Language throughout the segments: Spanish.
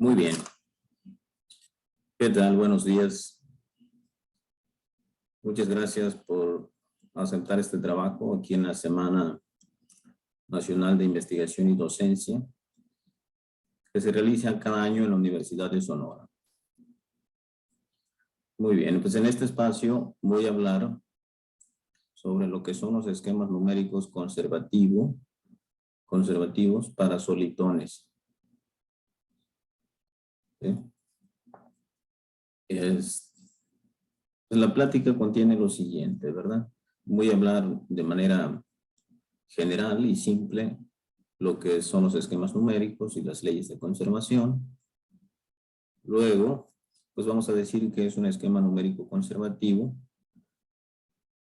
Muy bien. ¿Qué tal? Buenos días. Muchas gracias por aceptar este trabajo aquí en la Semana Nacional de Investigación y Docencia, que se realiza cada año en la Universidad de Sonora. Muy bien, pues en este espacio voy a hablar sobre lo que son los esquemas numéricos conservativos para solitones. ¿Sí? La plática contiene lo siguiente, ¿verdad? Voy a hablar de manera general y simple lo que son los esquemas numéricos y las leyes de conservación. Luego, pues vamos a decir que es un esquema numérico conservativo.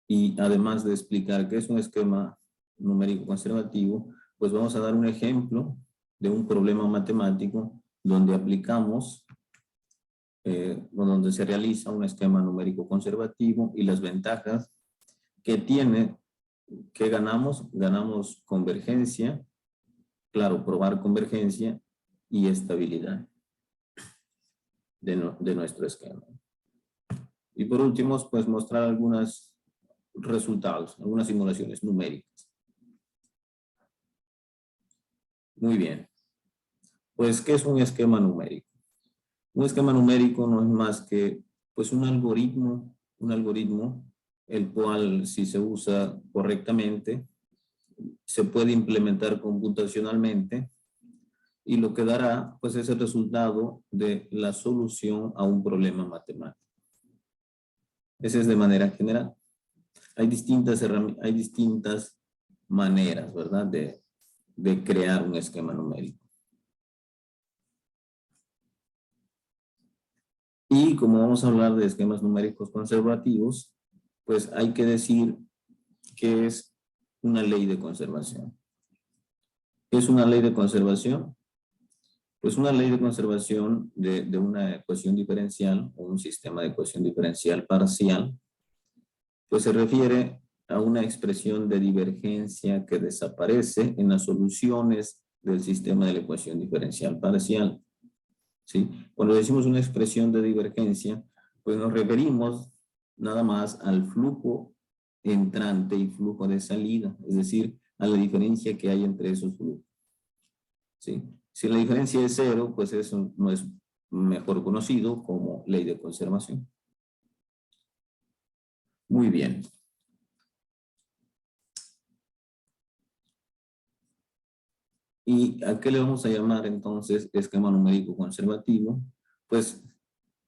Y además de explicar qué es un esquema numérico conservativo, pues vamos a dar un ejemplo de un problema matemático donde aplicamos, donde se realiza un esquema numérico conservativo y las ventajas que tiene, que ganamos convergencia, claro, probar convergencia y estabilidad de nuestro esquema. Y por último, pues mostrar algunos resultados, algunas simulaciones numéricas. Muy bien. Pues, ¿qué es un esquema numérico? Un esquema numérico no es más que pues un algoritmo el cual, si se usa correctamente, se puede implementar computacionalmente y lo que dará pues es el resultado de la solución a un problema matemático. Esa es de manera general. Hay distintas maneras, ¿verdad?, de crear un esquema numérico. Y como vamos a hablar de esquemas numéricos conservativos, pues hay que decir que es una ley de conservación. ¿Qué es una ley de conservación? Pues una ley de conservación de una ecuación diferencial o un sistema de ecuación diferencial parcial, pues se refiere a una expresión de divergencia que desaparece en las soluciones del sistema de la ecuación diferencial parcial. ¿Sí? Cuando decimos una expresión de divergencia, pues nos referimos nada más al flujo entrante y flujo de salida, es decir, a la diferencia que hay entre esos flujos. ¿Sí? Si la diferencia es cero, pues eso no es mejor conocido como ley de conservación. Muy bien. ¿Y a qué le vamos a llamar entonces esquema numérico conservativo? Pues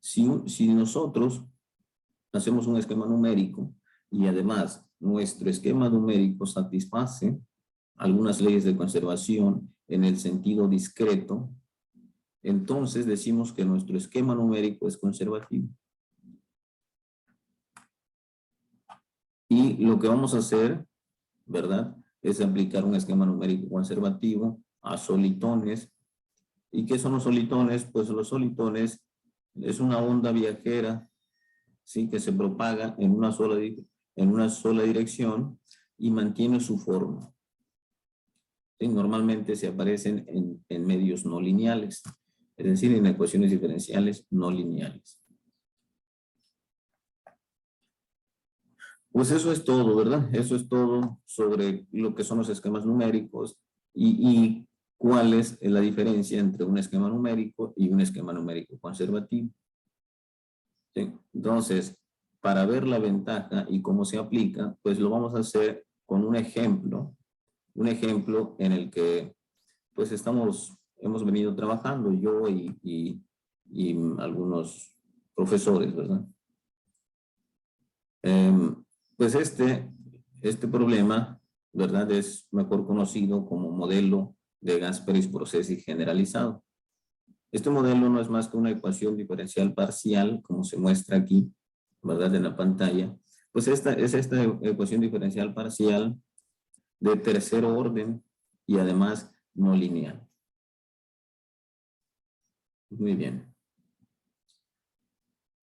si nosotros hacemos un esquema numérico y además nuestro esquema numérico satisface algunas leyes de conservación en el sentido discreto, entonces decimos que nuestro esquema numérico es conservativo. Y lo que vamos a hacer, ¿verdad?, es aplicar un esquema numérico conservativo a solitones. ¿Y qué son los solitones? Pues los solitones es una onda viajera, ¿sí?, que se propaga en una sola dirección y mantiene su forma. ¿Sí? Normalmente se aparecen en medios no lineales, es decir, en ecuaciones diferenciales no lineales. Pues eso es todo, ¿verdad? Eso es todo sobre lo que son los esquemas numéricos y cuál es la diferencia entre un esquema numérico y un esquema numérico conservativo. ¿Sí? Entonces, para ver la ventaja y cómo se aplica, pues lo vamos a hacer con un ejemplo en el que pues hemos venido trabajando yo y algunos profesores, ¿verdad? Pues este problema, ¿verdad?, es mejor conocido como modelo de Gasperi-Processi generalizado. Este modelo no es más que una ecuación diferencial parcial, como se muestra aquí, ¿verdad? En la pantalla. Pues esta es esta ecuación diferencial parcial de tercer orden y además no lineal. Muy bien.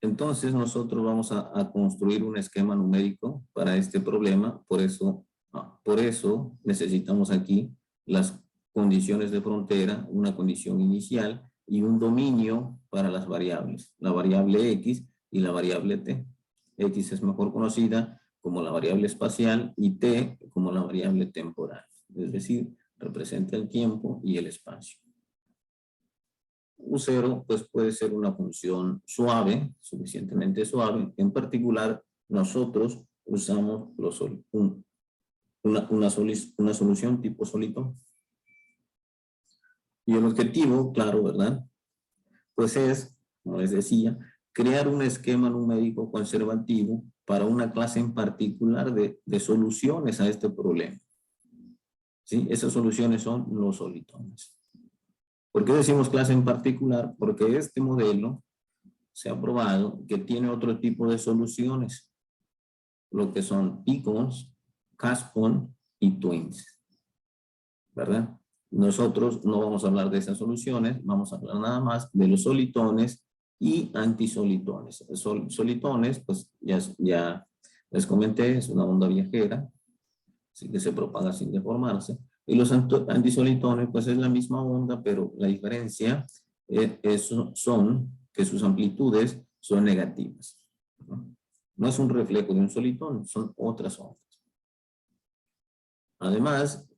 Entonces nosotros vamos a construir un esquema numérico para este problema. Por eso necesitamos aquí las condiciones de frontera, una condición inicial y un dominio para las variables. La variable X y la variable T. X es mejor conocida como la variable espacial y T como la variable temporal. Es decir, representa el tiempo y el espacio. U0 pues puede ser una función suave, suficientemente suave. En particular, nosotros usamos una solución tipo solitón. Y el objetivo, claro, ¿verdad? Pues es, como les decía, crear un esquema numérico conservativo para una clase en particular de soluciones a este problema. ¿Sí? Esas soluciones son los solitones. ¿Por qué decimos clase en particular? Porque este modelo se ha probado que tiene otro tipo de soluciones, lo que son picons, caspon y twins, ¿verdad? Nosotros no vamos a hablar de esas soluciones, vamos a hablar nada más de los solitones y antisolitones. Solitones, pues ya les comenté, es una onda viajera, así que se propaga sin deformarse. Y los antisolitones, pues es la misma onda, pero la diferencia son que sus amplitudes son negativas. No es un reflejo de un solitón, son otras ondas. Además,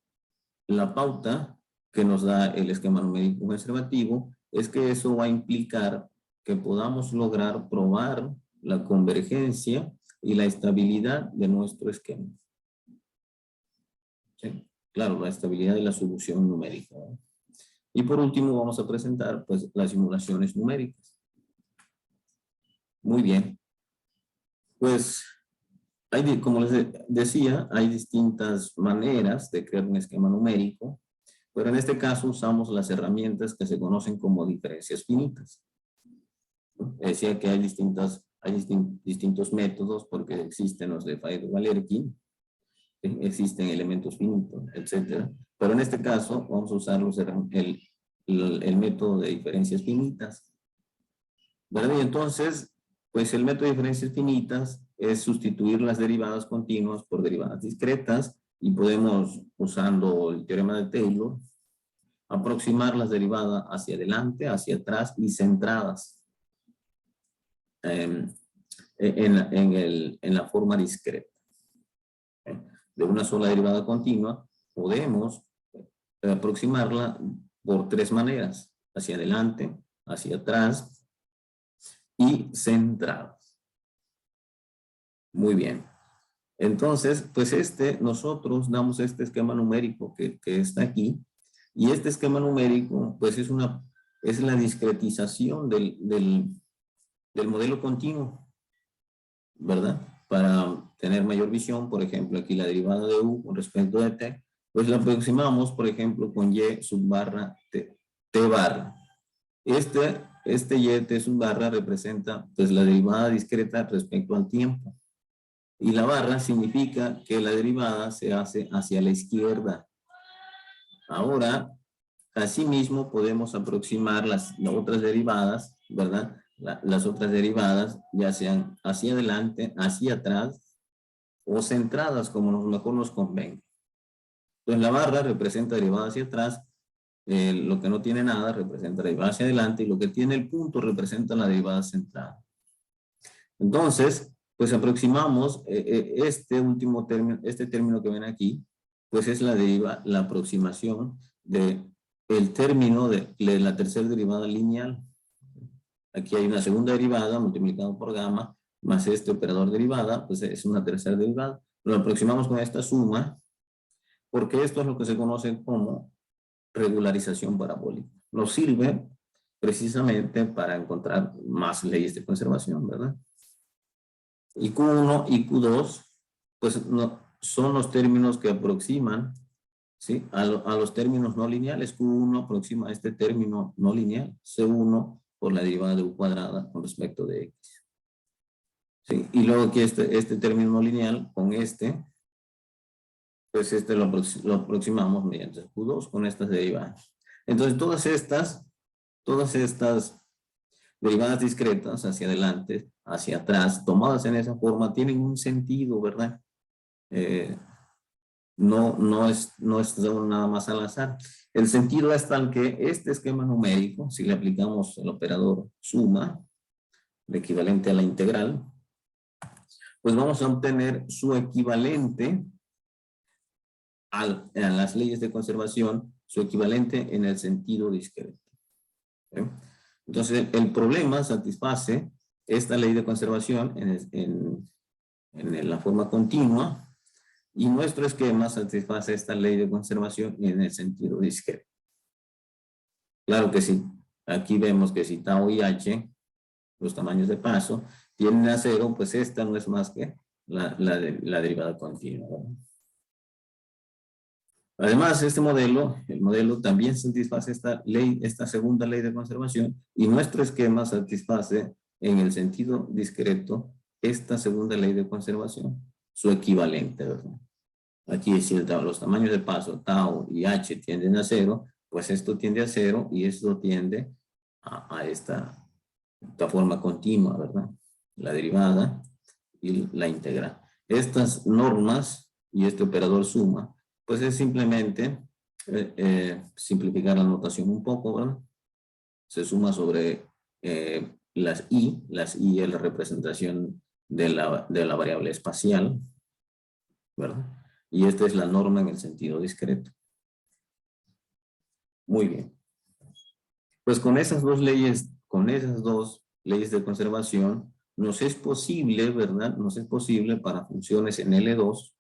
la pauta que nos da el esquema numérico conservativo es que eso va a implicar que podamos lograr probar la convergencia y la estabilidad de nuestro esquema. ¿Sí? Claro, la estabilidad de la solución numérica. Y por último vamos a presentar pues las simulaciones numéricas. Muy bien. Pues, como les decía, hay distintas maneras de crear un esquema numérico, pero en este caso usamos las herramientas que se conocen como diferencias finitas. Decía que hay distintos métodos porque existen los de Faedo-Galerkin, existen elementos finitos, etc. Pero en este caso vamos a usar el método de diferencias finitas. ¿Verdad? Y entonces, pues el método de diferencias finitas es sustituir las derivadas continuas por derivadas discretas y podemos, usando el teorema de Taylor, aproximar las derivadas hacia adelante, hacia atrás y centradas en la forma discreta. De una sola derivada continua podemos aproximarla por tres maneras: hacia adelante, hacia atrás y centradas. Muy bien. Entonces, pues nosotros damos este esquema numérico que está aquí, y este esquema numérico pues es la discretización del modelo continuo, ¿verdad? Para tener mayor visión, por ejemplo, aquí la derivada de u con respecto de t, pues la aproximamos, por ejemplo, con y subbarra t barra. Este y t subbarra representa pues la derivada discreta respecto al tiempo. Y la barra significa que la derivada se hace hacia la izquierda. Ahora, asimismo podemos aproximar las otras derivadas, ¿verdad? Las otras derivadas, ya sean hacia adelante, hacia atrás o centradas, como mejor nos convenga. Entonces la barra representa derivada hacia atrás, lo que no tiene nada representa derivada hacia adelante, y lo que tiene el punto representa la derivada centrada. Entonces, pues aproximamos este último término, este término que ven aquí, pues es la aproximación del término de la tercera derivada lineal. Aquí hay una segunda derivada multiplicado por gamma, más este operador derivada, pues es una tercera derivada. Lo aproximamos con esta suma, porque esto es lo que se conoce como regularización parabólica. Nos sirve precisamente para encontrar más leyes de conservación, ¿verdad? Y Q1 y Q2, pues son los términos que aproximan, ¿sí? a los términos no lineales. Q1 aproxima a este término no lineal, C1 por la derivada de u cuadrada con respecto de x. ¿sí? Y luego aquí este término no lineal con este, pues lo aproximamos mediante Q2 con estas derivadas. Entonces todas estas derivadas discretas hacia adelante, hacia atrás, tomadas en esa forma, tienen un sentido, ¿verdad? No es nada más al azar. El sentido es tal que este esquema numérico, si le aplicamos el operador suma, el equivalente a la integral, pues vamos a obtener su equivalente a las leyes de conservación, su equivalente en el sentido discreto. ¿Sí? Entonces, el problema satisface esta ley de conservación en la forma continua, y nuestro esquema satisface esta ley de conservación en el sentido discreto. Claro que sí. Aquí vemos que si tau y h, los tamaños de paso, tienden a cero, pues esta no es más que la derivada continua, ¿verdad? Además, el modelo también satisface esta segunda ley de conservación, y nuestro esquema satisface en el sentido discreto esta segunda ley de conservación, su equivalente, ¿verdad? Aquí si los tamaños de paso tau y h tienden a cero, pues esto tiende a cero y esto tiende a esta forma continua, ¿verdad? La derivada y la integral. Estas normas y este operador suma, pues es simplemente simplificar la notación un poco, ¿verdad? Se suma sobre las i es la representación de la variable espacial, ¿verdad? Y esta es la norma en el sentido discreto. Muy bien. Pues con esas dos leyes de conservación, nos es posible, ¿verdad? Nos es posible para funciones en L2,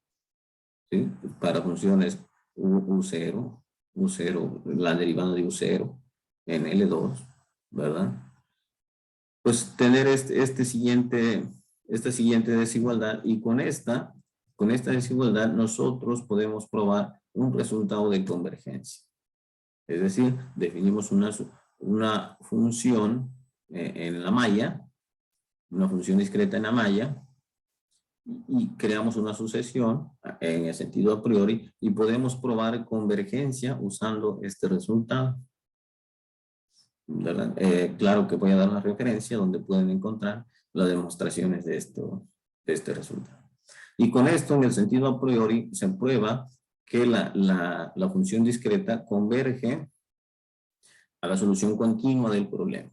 ¿sí? Para funciones U0, la derivada de U0 en L2, ¿verdad? Pues tener esta siguiente desigualdad, y con esta desigualdad nosotros podemos probar un resultado de convergencia. Es decir, definimos una función en la malla, una función discreta en la malla, y creamos una sucesión en el sentido a priori, y podemos probar convergencia usando este resultado, ¿verdad? Claro que voy a dar la referencia donde pueden encontrar las demostraciones de este resultado. Y con esto, en el sentido a priori, se prueba que la función discreta converge a la solución continua del problema.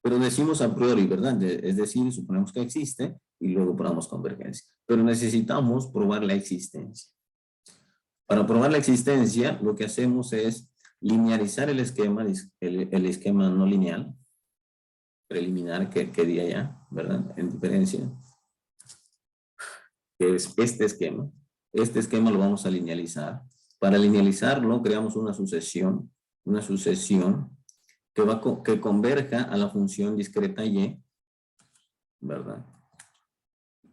Pero decimos a priori, ¿verdad? Es decir, suponemos que existe y luego probamos convergencia. Pero necesitamos probar la existencia. Para probar la existencia, lo que hacemos es linearizar el esquema no lineal, preliminar que di allá, ¿verdad? En diferencia, que es este esquema. Este esquema lo vamos a linealizar. Para linealizarlo, creamos una sucesión que converja a la función discreta y, ¿verdad?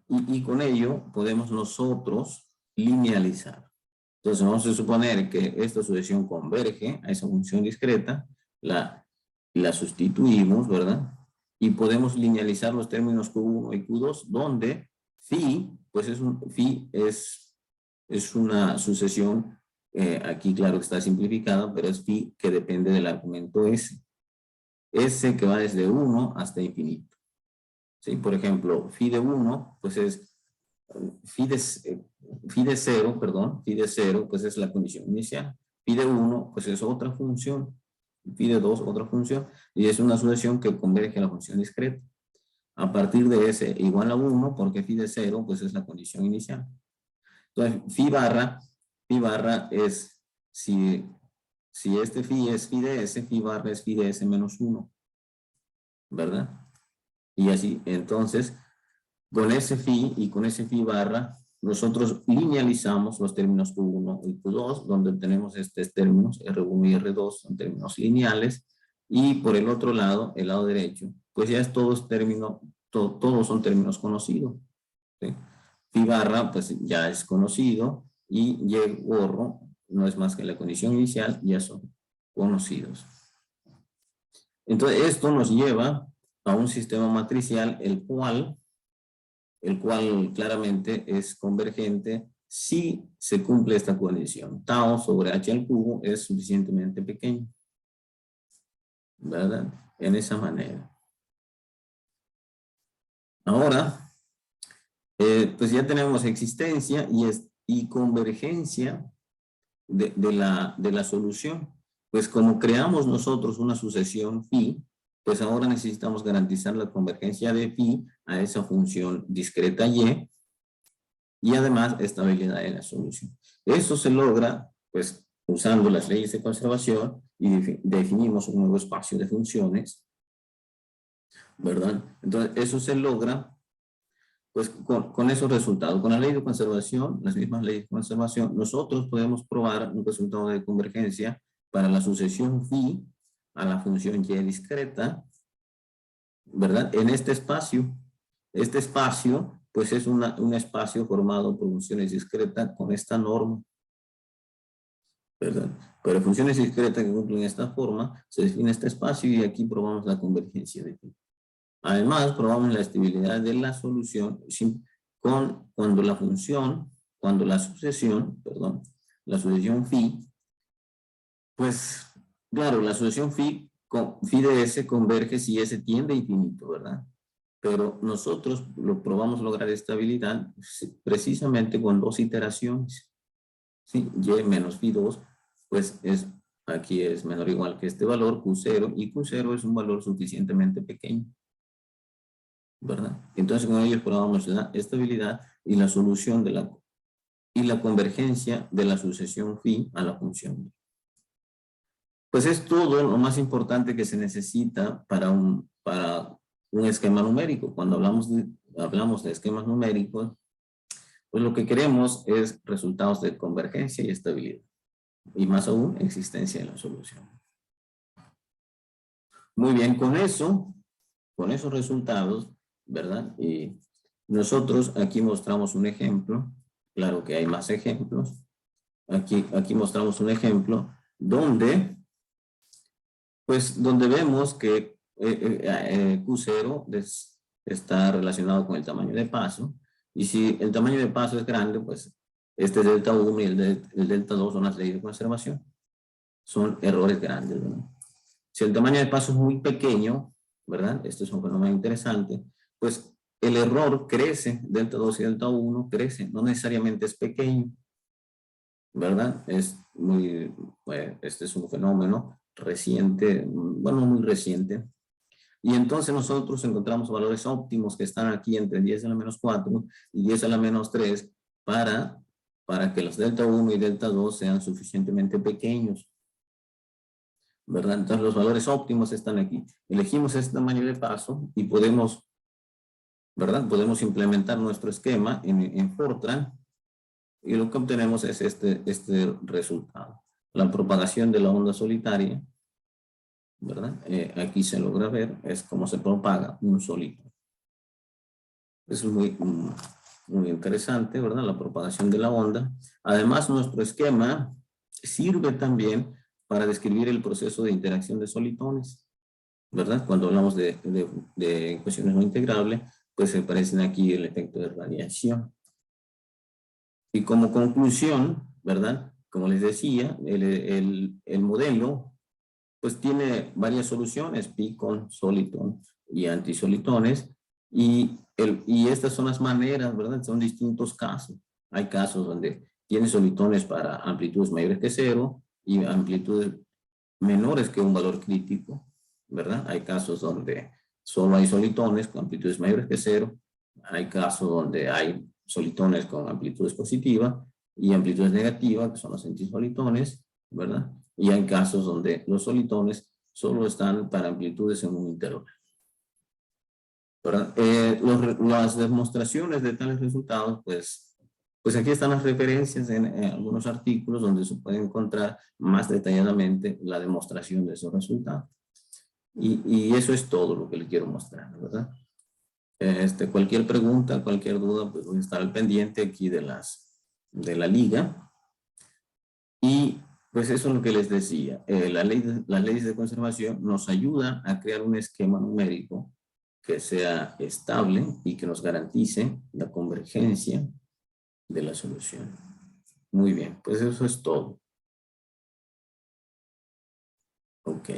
Y con ello podemos nosotros linealizar. Entonces vamos a suponer que esta sucesión converge a esa función discreta, la sustituimos, ¿verdad? Y podemos linealizar los términos Q1 y Q2, donde phi, pues es una sucesión, aquí claro que está simplificada, pero es phi que depende del argumento S. S que va desde 1 hasta infinito. ¿Sí? Por ejemplo, phi de 1, pues es phi de 0, pues es la condición inicial. Phi de 1, pues es otra función. Phi de 2, otra función. Y es una sucesión que converge a la función discreta. A partir de S igual a 1, porque phi de 0, pues es la condición inicial. Entonces, phi barra es, si este phi es phi de S, phi barra es phi de S menos 1. ¿Verdad? Y así, entonces, con ese phi y con ese phi barra, nosotros linealizamos los términos Q1 y Q2, donde tenemos estos términos R1 y R2, son términos lineales, y por el otro lado, el lado derecho, pues ya es todos son términos conocidos. ¿Sí? Phi barra, pues ya es conocido, y Y gorro no es más que la condición inicial, ya son conocidos. Entonces, esto nos lleva a un sistema matricial, el cual claramente es convergente si se cumple esta condición. Tau sobre h al cubo es suficientemente pequeño, ¿verdad? En esa manera. Ahora, pues ya tenemos existencia y convergencia de la solución. Pues como creamos nosotros una sucesión phi, pues ahora necesitamos garantizar la convergencia de phi a esa función discreta y además estabilidad de la solución. Eso se logra pues usando las leyes de conservación y definimos un nuevo espacio de funciones, ¿verdad? Entonces eso se logra pues con esos resultados. Con la ley de conservación, las mismas leyes de conservación, nosotros podemos probar un resultado de convergencia para la sucesión phi a la función y discreta, ¿verdad? En este espacio pues es un espacio formado por funciones discretas con esta norma, ¿verdad? Pero funciones discretas que cumplen esta forma, se define este espacio y aquí probamos la convergencia de phi. Además, probamos la estabilidad de la solución cuando la sucesión phi, pues, claro, la sucesión phi de S converge si S tiende a infinito, ¿verdad? Pero nosotros probamos lograr estabilidad precisamente con dos iteraciones. ¿Sí? Y menos phi 2, pues aquí es menor o igual que este valor, Q0, y Q0 es un valor suficientemente pequeño, ¿verdad? Entonces con ellos probamos la estabilidad y la solución y la convergencia de la sucesión phi a la función. Pues es todo lo más importante que se necesita para un esquema numérico. Cuando hablamos de esquemas numéricos, pues lo que queremos es resultados de convergencia y estabilidad. Y más aún, existencia de la solución. Muy bien, con esos resultados, ¿verdad? Y nosotros aquí mostramos un ejemplo. Claro que hay más ejemplos. Aquí mostramos un ejemplo donde vemos que Q0 está relacionado con el tamaño de paso. Y si el tamaño de paso es grande, pues este delta 1 y el delta 2 son las leyes de conservación. Son errores grandes, ¿verdad? Si el tamaño de paso es muy pequeño, ¿verdad? Esto es un fenómeno interesante, pues el error crece, delta 2 y delta 1 crece, no necesariamente es pequeño, ¿verdad? Este es un fenómeno reciente, bueno, muy reciente. Y entonces nosotros encontramos valores óptimos que están aquí entre 10 a la menos 4 y 10 a la menos 3 para que los delta 1 y delta 2 sean suficientemente pequeños, ¿verdad? Entonces los valores óptimos están aquí. Elegimos este tamaño de paso y podemos, ¿verdad? Podemos implementar nuestro esquema en Fortran y lo que obtenemos es este resultado. La propagación de la onda solitaria, ¿verdad? Aquí se logra ver, es cómo se propaga un solito. Eso es muy interesante, ¿verdad? La propagación de la onda. Además, nuestro esquema sirve también para describir el proceso de interacción de solitones, ¿verdad? Cuando hablamos de ecuaciones no integrables, pues se aparecen aquí el efecto de radiación. Y como conclusión, ¿verdad? Como les decía, el modelo pues tiene varias soluciones, pi con solitón y antisolitones, y estas son las maneras, ¿verdad? Son distintos casos. Hay casos donde tiene solitones para amplitudes mayores que 0 y amplitudes menores que un valor crítico, ¿verdad? Hay casos donde solo hay solitones con amplitudes mayores que 0. Hay casos donde hay solitones con amplitudes positivas y amplitudes negativas, que son los antisolitones, ¿verdad? Y hay casos donde los solitones solo están para amplitudes en un intervalo. Las demostraciones de tales resultados, pues aquí están las referencias en algunos artículos donde se puede encontrar más detalladamente la demostración de esos resultados. Y eso es todo lo que les quiero mostrar, ¿verdad? Cualquier pregunta, cualquier duda, pues voy a estar al pendiente aquí de la liga. Y pues eso es lo que les decía. Las leyes de conservación nos ayudan a crear un esquema numérico que sea estable y que nos garantice la convergencia de la solución. Muy bien, pues eso es todo. Ok.